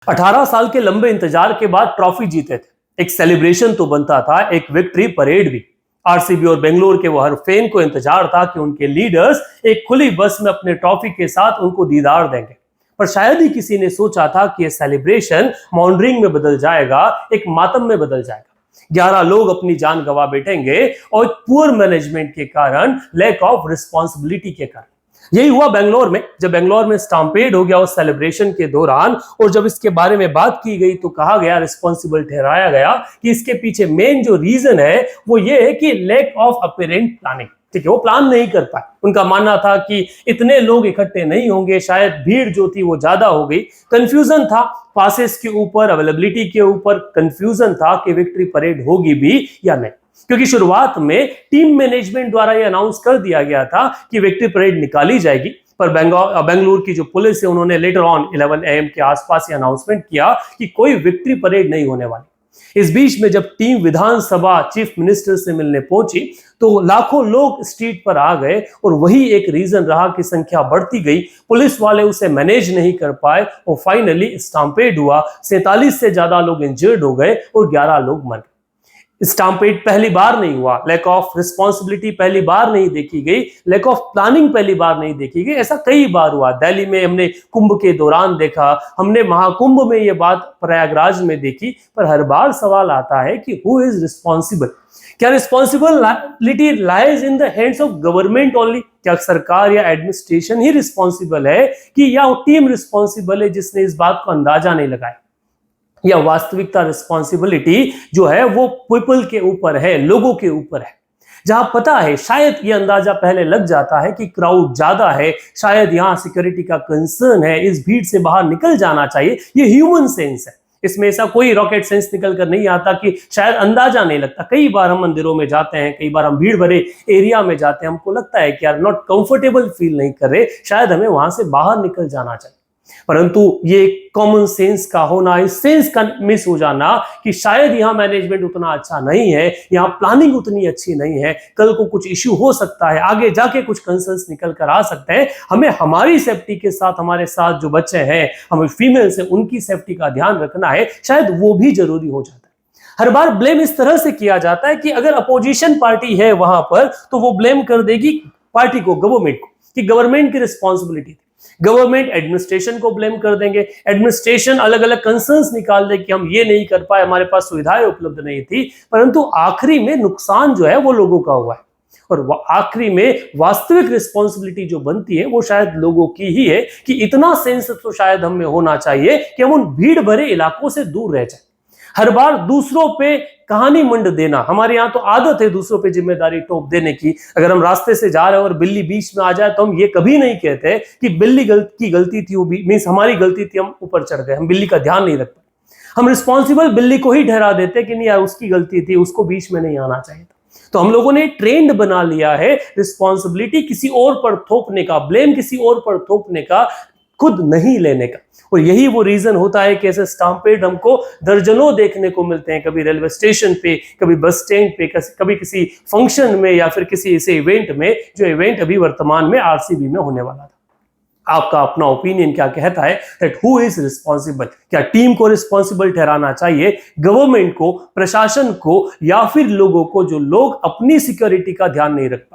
18 साल के लंबे इंतजार के बाद ट्रॉफी जीते थे। एक सेलिब्रेशन तो बनता था, एक विक्ट्री परेड भी। आरसीबी और बेंगलोर के वो हर फैन को इंतजार था कि उनके लीडर्स एक खुली बस में अपने ट्रॉफी के साथ उनको दीदार देंगे। पर शायद ही किसी ने सोचा था कि यह सेलिब्रेशन मॉन्ड्रिंग में बदल जाएगा, एक मातम में बदल जाएगा। 11 लोग अपनी जान गंवा बैठेंगे और पुअर मैनेजमेंट के कारण, लैक ऑफ रिस्पॉन्सिबिलिटी के कारण। यही हुआ बेंगलोर में, जब बेंगलोर में स्टैम्पेड हो गया उस सेलिब्रेशन के दौरान, और जब इसके बारे में बात की गई तो कहा गया, रिस्पॉन्सिबल ठहराया गया कि इसके पीछे मेन जो रीजन है वो ये है कि लैक ऑफ अपीरेंट प्लानिंग। ठीक है, वो प्लान नहीं कर पाए। उनका मानना था कि इतने लोग इकट्ठे नहीं होंगे, शायद भीड़ जो थी वो ज्यादा हो गई। कंफ्यूजन था पासेस के ऊपर, अवेलेबिलिटी के ऊपर कंफ्यूजन था कि विक्ट्री परेड होगी भी या नहीं। क्योंकि शुरुआत में टीम मैनेजमेंट द्वारा यह अनाउंस कर दिया गया था कि विक्ट्री परेड निकाली जाएगी, पर बेंगलुरु की जो पुलिस है उन्होंने लेटर ऑन 11 AM के आसपास ये अनाउंसमेंट किया कि कोई विक्ट्री परेड नहीं होने वाली। इस बीच में जब टीम विधानसभा चीफ मिनिस्टर से मिलने पहुंची तो लाखों लोग स्ट्रीट पर आ गए, और वही एक रीजन रहा कि संख्या बढ़ती गई। पुलिस वाले उसे मैनेज नहीं कर पाए और फाइनली स्टैम्पेड हुआ। 47 से ज्यादा लोग इंजर्ड हो गए और 11 लोग मर गए। स्टैम्पेड पहली बार नहीं हुआ, लैक ऑफ रिस्पॉन्सिबिलिटी पहली बार नहीं देखी गई, लैक ऑफ प्लानिंग पहली बार नहीं देखी गई। ऐसा कई बार हुआ। दिल्ली में हमने कुंभ के दौरान देखा, हमने महाकुंभ में ये बात प्रयागराज में देखी। पर हर बार सवाल आता है कि हु इज रिस्पॉन्सिबल? क्या responsibility lies in the hands of government only? क्या सरकार या एडमिनिस्ट्रेशन ही रिस्पॉन्सिबल है, कि या टीम रिस्पॉन्सिबल है जिसने इस बात को अंदाजा नहीं लगाया? या वास्तविकता रिस्पॉन्सिबिलिटी जो है वो पीपल के ऊपर है, लोगों के ऊपर है। जहां पता है, शायद ये अंदाजा पहले लग जाता है कि क्राउड ज्यादा है, शायद यहां सिक्योरिटी का कंसर्न है, इस भीड़ से बाहर निकल जाना चाहिए। ये ह्यूमन सेंस है, इसमें ऐसा कोई रॉकेट साइंस निकल कर नहीं आता कि शायद अंदाजा नहीं लगता। कई बार हम मंदिरों में जाते हैं, कई बार हम भीड़ भरे एरिया में जाते हैं, हमको लगता है कि यार नॉट कंफर्टेबल फील नहीं कर रहे, शायद हमें वहां से बाहर निकल जाना चाहिए। परंतु ये कॉमन सेंस का होना, इस सेंस का मिस हो जाना कि शायद यहां मैनेजमेंट उतना अच्छा नहीं है, यहां प्लानिंग उतनी अच्छी नहीं है, कल को कुछ इश्यू हो सकता है, आगे जाके कुछ कंसर्न्स निकल कर आ सकते हैं। हमें हमारी सेफ्टी के साथ, हमारे साथ जो बच्चे हैं, हमें फीमेल्स हैं, उनकी सेफ्टी का ध्यान रखना है, शायद वो भी जरूरी हो जाता है। हर बार ब्लेम इस तरह से किया जाता है कि अगर अपोजिशन पार्टी है वहां पर तो वो ब्लेम कर देगी पार्टी को, गवर्नमेंट को, कि गवर्नमेंट की रिस्पॉन्सिबिलिटी। गवर्नमेंट एडमिनिस्ट्रेशन को ब्लेम कर देंगे, एडमिनिस्ट्रेशन अलग अलग कंसर्न्स निकाल दे कि हम ये नहीं कर पाए, हमारे पास सुविधाएं उपलब्ध नहीं थी। परंतु आखिरी में नुकसान जो है वो लोगों का हुआ है, और आखिरी में वास्तविक रिस्पॉन्सिबिलिटी जो बनती है वो शायद लोगों की ही है कि इतना सेंस तो शायद हमें होना चाहिए कि हम उन भीड़ भरे इलाकों से दूर रह जाए। हर बार दूसरों पे कहानी मंड देना, हमारे यहाँ तो आदत है दूसरों पे जिम्मेदारी टोप देने की। अगर हम रास्ते से जा रहे हैं और बिल्ली बीच में आ जाए तो हम ये कभी नहीं कहते कि बिल्ली की गलती थी, वो मीन्स हमारी गलती थी, हम ऊपर चढ़ गए, हम बिल्ली का ध्यान नहीं रखते। हम रिस्पॉन्सिबल बिल्ली को ही ठहरा देते कि नहीं यार उसकी गलती थी, उसको बीच में नहीं आना चाहिए था। तो हम लोगों ने ट्रेंड बना लिया है रिस्पॉन्सिबिलिटी किसी और पर थोपने का, ब्लेम किसी और पर थोपने का, खुद नहीं लेने का। और यही वो रीजन होता है कि ऐसे स्टैम्पेड हमको दर्जनों देखने को मिलते हैं, कभी रेलवे स्टेशन पे, कभी बस स्टैंड पे, कभी किसी फंक्शन में, या फिर किसी ऐसे इवेंट में, जो इवेंट अभी वर्तमान में आरसीबी में होने वाला था। आपका अपना ओपिनियन क्या कहता है दैट हु इज रिस्पॉन्सिबल? क्या टीम को रिस्पॉन्सिबल ठहराना चाहिए, गवर्नमेंट को, प्रशासन को, या फिर लोगों को, जो लोग अपनी सिक्योरिटी का ध्यान नहीं रख पाते?